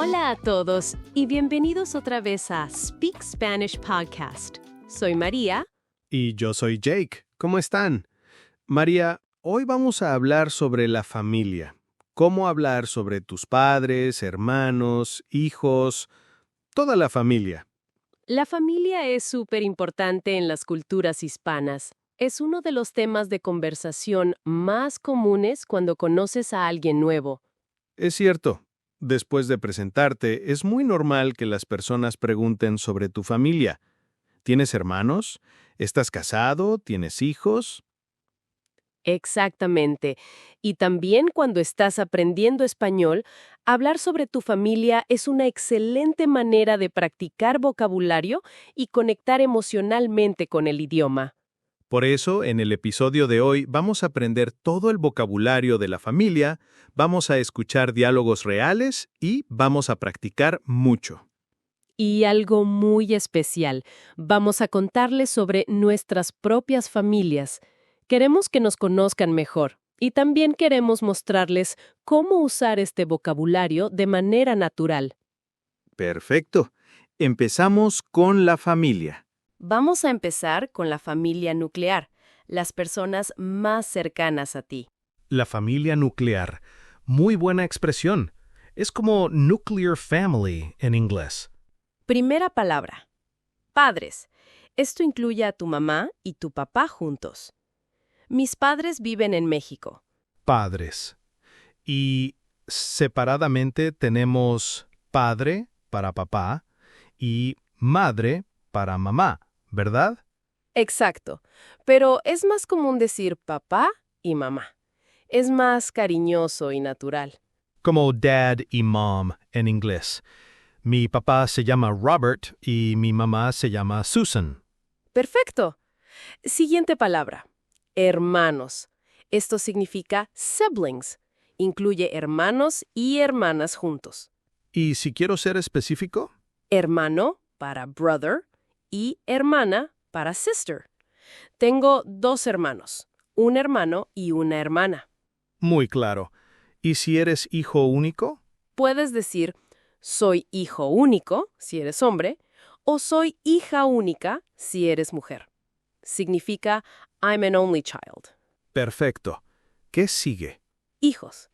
Hola a todos y bienvenidos otra vez a Speak Spanish Podcast. Soy María. Y yo soy Jake. ¿Cómo están? María, hoy vamos a hablar sobre la familia. Cómo hablar sobre tus padres, hermanos, hijos, toda la familia. La familia es súper importante en las culturas hispanas. Es uno de los temas de conversación más comunes cuando conoces a alguien nuevo. Es cierto. Después de presentarte, es muy normal que las personas pregunten sobre tu familia. ¿Tienes hermanos? ¿Estás casado? ¿Tienes hijos? Exactamente. Y también cuando estás aprendiendo español, hablar sobre tu familia es una excelente manera de practicar vocabulario y conectar emocionalmente con el idioma. Por eso, en el episodio de hoy vamos a aprender todo el vocabulario de la familia, vamos a escuchar diálogos reales y vamos a practicar mucho. Y algo muy especial, vamos a contarles sobre nuestras propias familias. Queremos que nos conozcan mejor y también queremos mostrarles cómo usar este vocabulario de manera natural. Perfecto. Empezamos con la familia. Vamos a empezar con la familia nuclear, las personas más cercanas a ti. La familia nuclear. Muy buena expresión. Es como nuclear family en inglés. Primera palabra. Padres. Esto incluye a tu mamá y tu papá juntos. Mis padres viven en México. Padres. Y separadamente tenemos padre para papá y madre para mamá, ¿verdad? Exacto, pero es más común decir papá y mamá. Es más cariñoso y natural. Como dad y mom en inglés. Mi papá se llama Robert y mi mamá se llama Susan. Perfecto. Siguiente palabra. Hermanos. Esto significa siblings. Incluye hermanos y hermanas juntos. ¿Y si quiero ser específico? Hermano para brother y hermana para sister. Tengo 2 hermanos, un hermano y una hermana. Muy claro. ¿Y si eres hijo único? Puedes decir, soy hijo único, si eres hombre, o soy hija única, si eres mujer. Significa, I'm an only child. Perfecto. ¿Qué sigue? Hijos.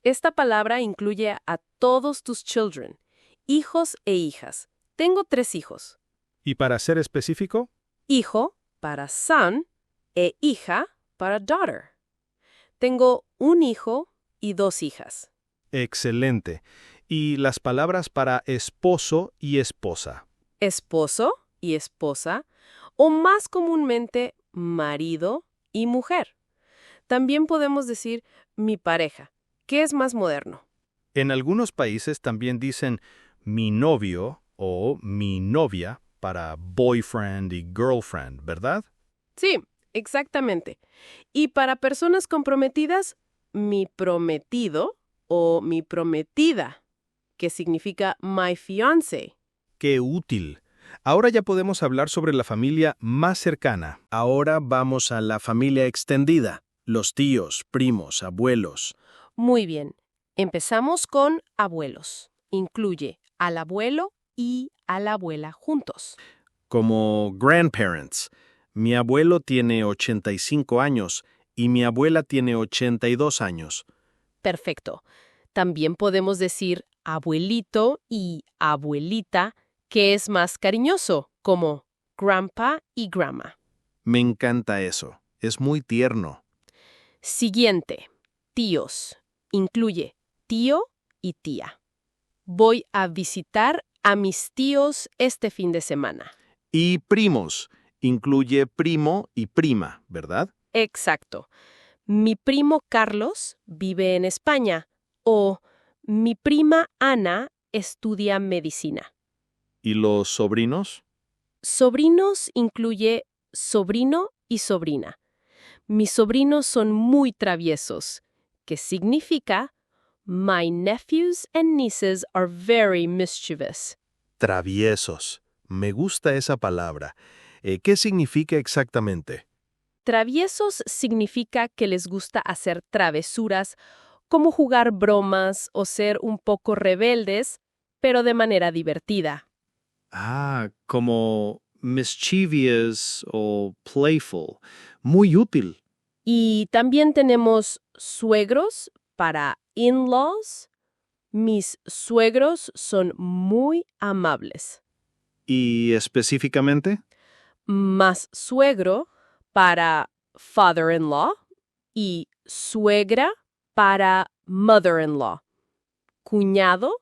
Esta palabra incluye a todos tus children, hijos e hijas. Tengo 3 hijos. ¿Y para ser específico? Hijo para son e hija para daughter. Tengo un hijo y 2 hijas. Excelente. ¿Y las palabras para esposo y esposa? Esposo y esposa, o más comúnmente marido y mujer. También podemos decir mi pareja, que es más moderno. En algunos países también dicen mi novio o mi novia para boyfriend y girlfriend, ¿verdad? Sí, exactamente. Y para personas comprometidas, mi prometido o mi prometida, que significa my fiancé. ¡Qué útil! Ahora ya podemos hablar sobre la familia más cercana. Ahora vamos a la familia extendida. Los tíos, primos, abuelos. Muy bien. Empezamos con abuelos. Incluye al abuelo y a la abuela juntos. Como grandparents. Mi abuelo tiene 85 años y mi abuela tiene 82 años. Perfecto. También podemos decir abuelito y abuelita, que es más cariñoso, como grandpa y grandma. Me encanta eso. Es muy tierno. Siguiente. Tíos. Incluye tío y tía. Voy a visitar a mis tíos este fin de semana. Y primos. Incluye primo y prima, ¿verdad? Exacto. Mi primo Carlos vive en España o mi prima Ana estudia medicina. ¿Y los sobrinos? Sobrinos incluye sobrino y sobrina. Mis sobrinos son muy traviesos, que significa My nephews and nieces are very mischievous. Traviesos. Me gusta esa palabra. ¿Qué significa exactamente? Traviesos significa que les gusta hacer travesuras, como jugar bromas o ser un poco rebeldes, pero de manera divertida. Ah, como mischievous o playful. Muy útil. Y también tenemos suegros para in-laws. Mis suegros son muy amables. ¿Y específicamente? Más suegro para father-in-law y suegra para mother-in-law. Cuñado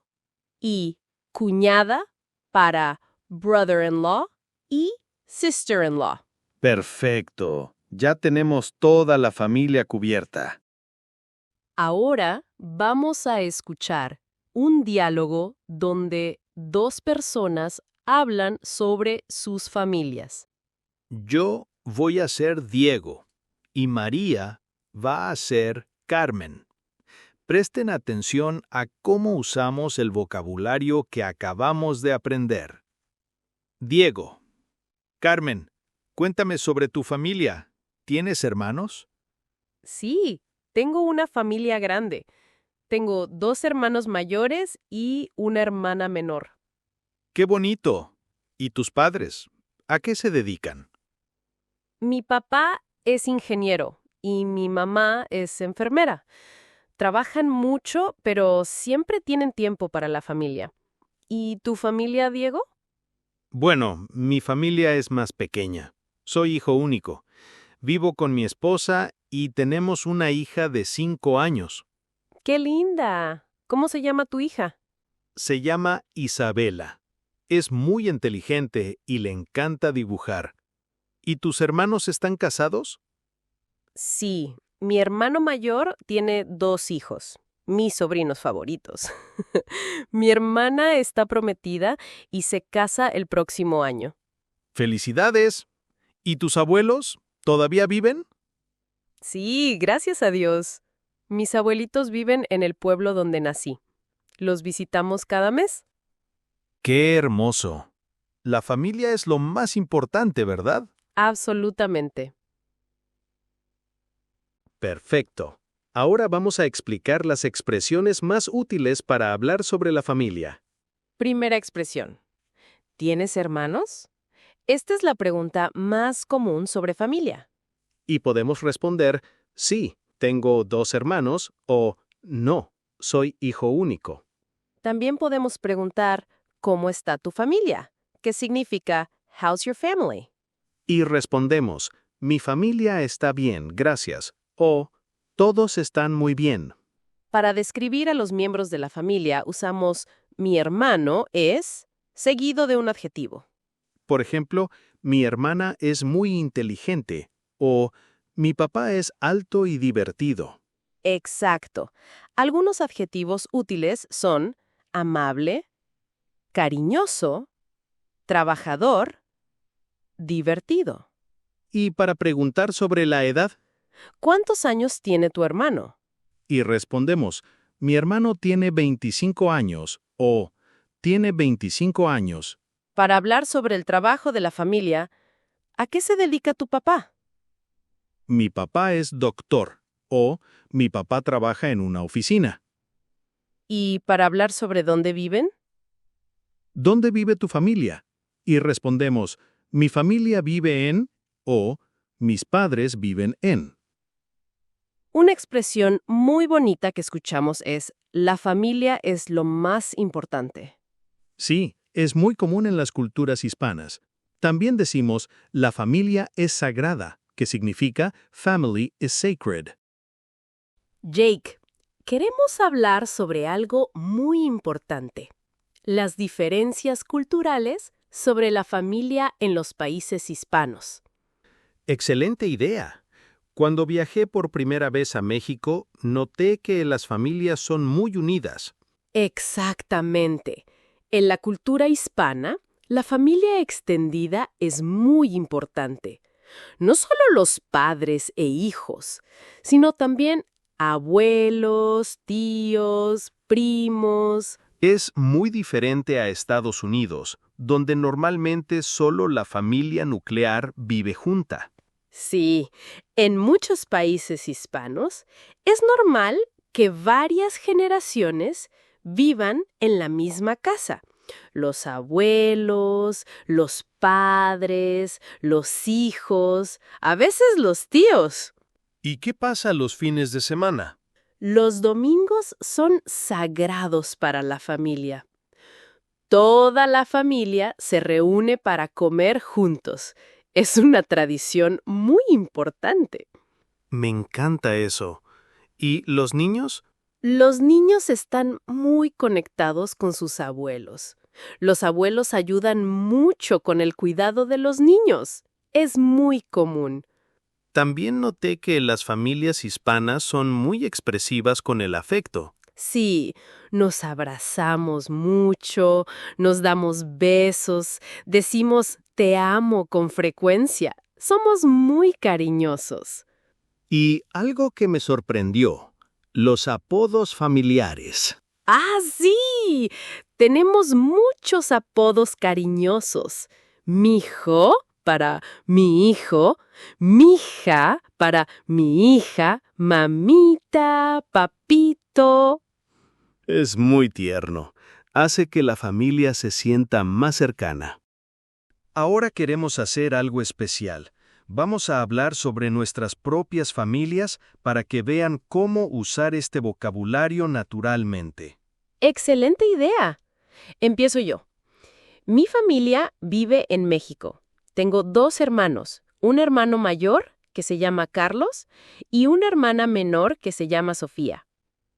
y cuñada para brother-in-law y sister-in-law. Perfecto. Ya tenemos toda la familia cubierta. Ahora vamos a escuchar un diálogo donde dos personas hablan sobre sus familias. Yo voy a ser Diego y María va a ser Carmen. Presten atención a cómo usamos el vocabulario que acabamos de aprender. Diego. Carmen, cuéntame sobre tu familia. ¿Tienes hermanos? Sí, tengo una familia grande. Tengo 2 hermanos mayores y una hermana menor. ¡Qué bonito! ¿Y tus padres? ¿A qué se dedican? Mi papá es ingeniero y mi mamá es enfermera. Trabajan mucho, pero siempre tienen tiempo para la familia. ¿Y tu familia, Diego? Bueno, mi familia es más pequeña. Soy hijo único. Vivo con mi esposa y tenemos una hija de 5 años. ¡Qué linda! ¿Cómo se llama tu hija? Se llama Isabela. Es muy inteligente y le encanta dibujar. ¿Y tus hermanos están casados? Sí, mi hermano mayor tiene 2 hijos, mis sobrinos favoritos. Mi hermana está prometida y se casa el próximo año. ¡Felicidades! ¿Y tus abuelos? ¿Todavía viven? Sí, gracias a Dios. Mis abuelitos viven en el pueblo donde nací. ¿Los visitamos cada mes? ¡Qué hermoso! La familia es lo más importante, ¿verdad? Absolutamente. Perfecto. Ahora vamos a explicar las expresiones más útiles para hablar sobre la familia. Primera expresión. ¿Tienes hermanos? Esta es la pregunta más común sobre familia. Y podemos responder, sí, tengo 2 hermanos o no, soy hijo único. También podemos preguntar, ¿cómo está tu familia? ¿Qué significa, how's your family? Y respondemos, mi familia está bien, gracias, o todos están muy bien. Para describir a los miembros de la familia usamos mi hermano es seguido de un adjetivo. Por ejemplo, mi hermana es muy inteligente o mi papá es alto y divertido. Exacto. Algunos adjetivos útiles son amable, cariñoso, trabajador, divertido. Y para preguntar sobre la edad, ¿Cuántos años tiene tu hermano? y respondemos, mi hermano tiene 25 años o tiene 25 años. Para hablar sobre el trabajo de la familia, ¿a qué se dedica tu papá? Mi papá es doctor o mi papá trabaja en una oficina. ¿Y para hablar sobre dónde viven? ¿Dónde vive tu familia? Y respondemos, mi familia vive en o mis padres viven en. Una expresión muy bonita que escuchamos es la familia es lo más importante. Sí, es muy común en las culturas hispanas. También decimos, la familia es sagrada, que significa family is sacred. Jake, queremos hablar sobre algo muy importante. Las diferencias culturales sobre la familia en los países hispanos. Excelente idea. Cuando viajé por primera vez a México, noté que las familias son muy unidas. Exactamente. En la cultura hispana, la familia extendida es muy importante. No solo los padres e hijos, sino también abuelos, tíos, primos. Es muy diferente a Estados Unidos, donde normalmente solo la familia nuclear vive junta. Sí, en muchos países hispanos es normal que varias generaciones vivan en la misma casa. Los abuelos, los padres, los hijos, a veces los tíos. ¿Y qué pasa los fines de semana? Los domingos son sagrados para la familia. Toda la familia se reúne para comer juntos. Es una tradición muy importante. Me encanta eso. ¿Y los niños? Los niños están muy conectados con sus abuelos. Los abuelos ayudan mucho con el cuidado de los niños. Es muy común. También noté que las familias hispanas son muy expresivas con el afecto. Sí, nos abrazamos mucho, nos damos besos, decimos te amo con frecuencia. Somos muy cariñosos. Y algo que me sorprendió, los apodos familiares. ¡Ah, sí! Tenemos muchos apodos cariñosos. Mijo para mi hijo, mija para mi hija, mamita, papito. Es muy tierno. Hace que la familia se sienta más cercana. Ahora queremos hacer algo especial. Vamos a hablar sobre nuestras propias familias para que vean cómo usar este vocabulario naturalmente. ¡Excelente idea! Empiezo yo. Mi familia vive en México. Tengo 2 hermanos, un hermano mayor, que se llama Carlos, y una hermana menor, que se llama Sofía.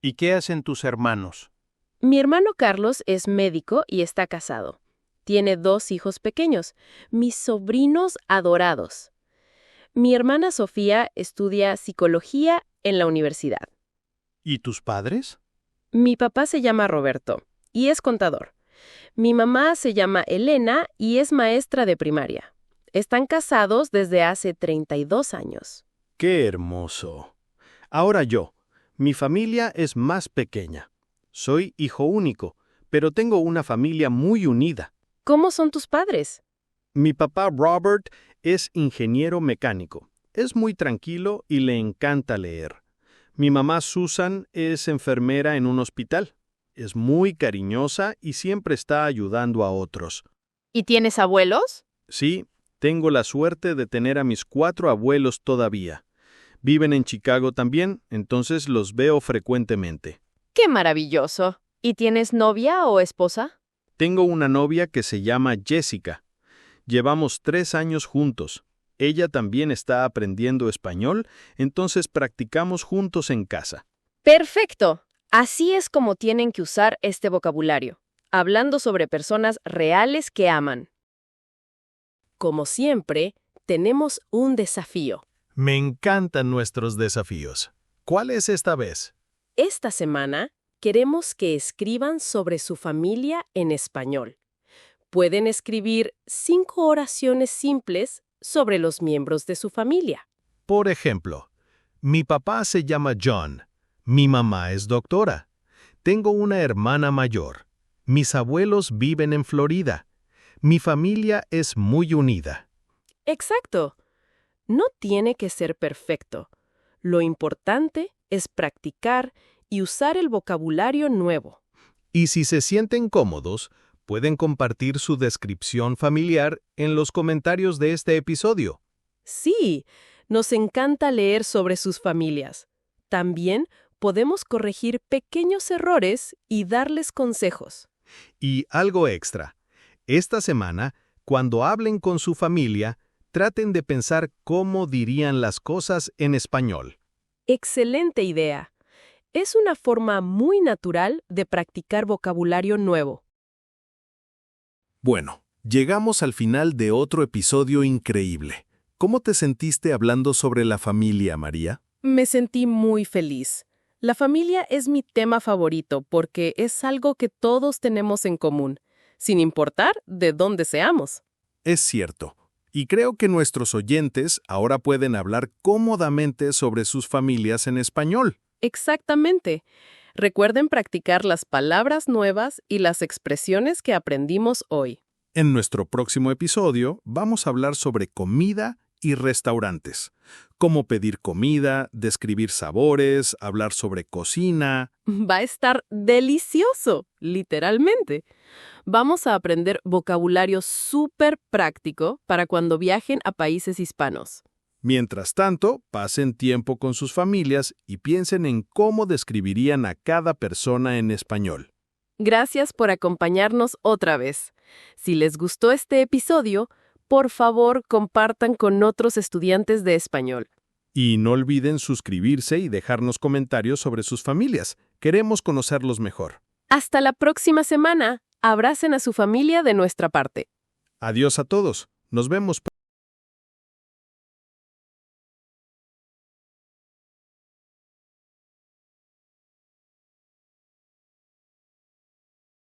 ¿Y qué hacen tus hermanos? Mi hermano Carlos es médico y está casado. Tiene 2 hijos pequeños, mis sobrinos adorados. Mi hermana Sofía estudia psicología en la universidad. ¿Y tus padres? Mi papá se llama Roberto y es contador. Mi mamá se llama Elena y es maestra de primaria. Están casados desde hace 32 años. ¡Qué hermoso! Ahora yo. Mi familia es más pequeña. Soy hijo único, pero tengo una familia muy unida. ¿Cómo son tus padres? Mi papá Robert es ingeniero mecánico. Es muy tranquilo y le encanta leer. Mi mamá Susan es enfermera en un hospital. Es muy cariñosa y siempre está ayudando a otros. ¿Y tienes abuelos? Sí, tengo la suerte de tener a mis 4 abuelos todavía. Viven en Chicago también, entonces los veo frecuentemente. ¡Qué maravilloso! ¿Y tienes novia o esposa? Tengo una novia que se llama Jessica. Llevamos 3 años juntos. Ella también está aprendiendo español, entonces practicamos juntos en casa. ¡Perfecto! Así es como tienen que usar este vocabulario, hablando sobre personas reales que aman. Como siempre, tenemos un desafío. Me encantan nuestros desafíos. ¿Cuál es esta vez? Esta semana queremos que escriban sobre su familia en español. Pueden escribir 5 oraciones simples sobre los miembros de su familia. Por ejemplo, mi papá se llama John. Mi mamá es doctora. Tengo una hermana mayor. Mis abuelos viven en Florida. Mi familia es muy unida. Exacto. No tiene que ser perfecto. Lo importante es practicar y usar el vocabulario nuevo. Y si se sienten cómodos, pueden compartir su descripción familiar en los comentarios de este episodio. Sí, nos encanta leer sobre sus familias. También podemos corregir pequeños errores y darles consejos. Y algo extra. Esta semana, cuando hablen con su familia, traten de pensar cómo dirían las cosas en español. Excelente idea. Es una forma muy natural de practicar vocabulario nuevo. Bueno, llegamos al final de otro episodio increíble. ¿Cómo te sentiste hablando sobre la familia, María? Me sentí muy feliz. La familia es mi tema favorito porque es algo que todos tenemos en común, sin importar de dónde seamos. Es cierto. Y creo que nuestros oyentes ahora pueden hablar cómodamente sobre sus familias en español. Exactamente. Recuerden practicar las palabras nuevas y las expresiones que aprendimos hoy. En nuestro próximo episodio vamos a hablar sobre comida y restaurantes. Cómo pedir comida, describir sabores, hablar sobre cocina. Va a estar delicioso, literalmente. Vamos a aprender vocabulario súper práctico para cuando viajen a países hispanos. Mientras tanto, pasen tiempo con sus familias y piensen en cómo describirían a cada persona en español. Gracias por acompañarnos otra vez. Si les gustó este episodio, por favor compartan con otros estudiantes de español. Y no olviden suscribirse y dejarnos comentarios sobre sus familias. Queremos conocerlos mejor. Hasta la próxima semana. Abracen a su familia de nuestra parte. Adiós a todos. Nos vemos.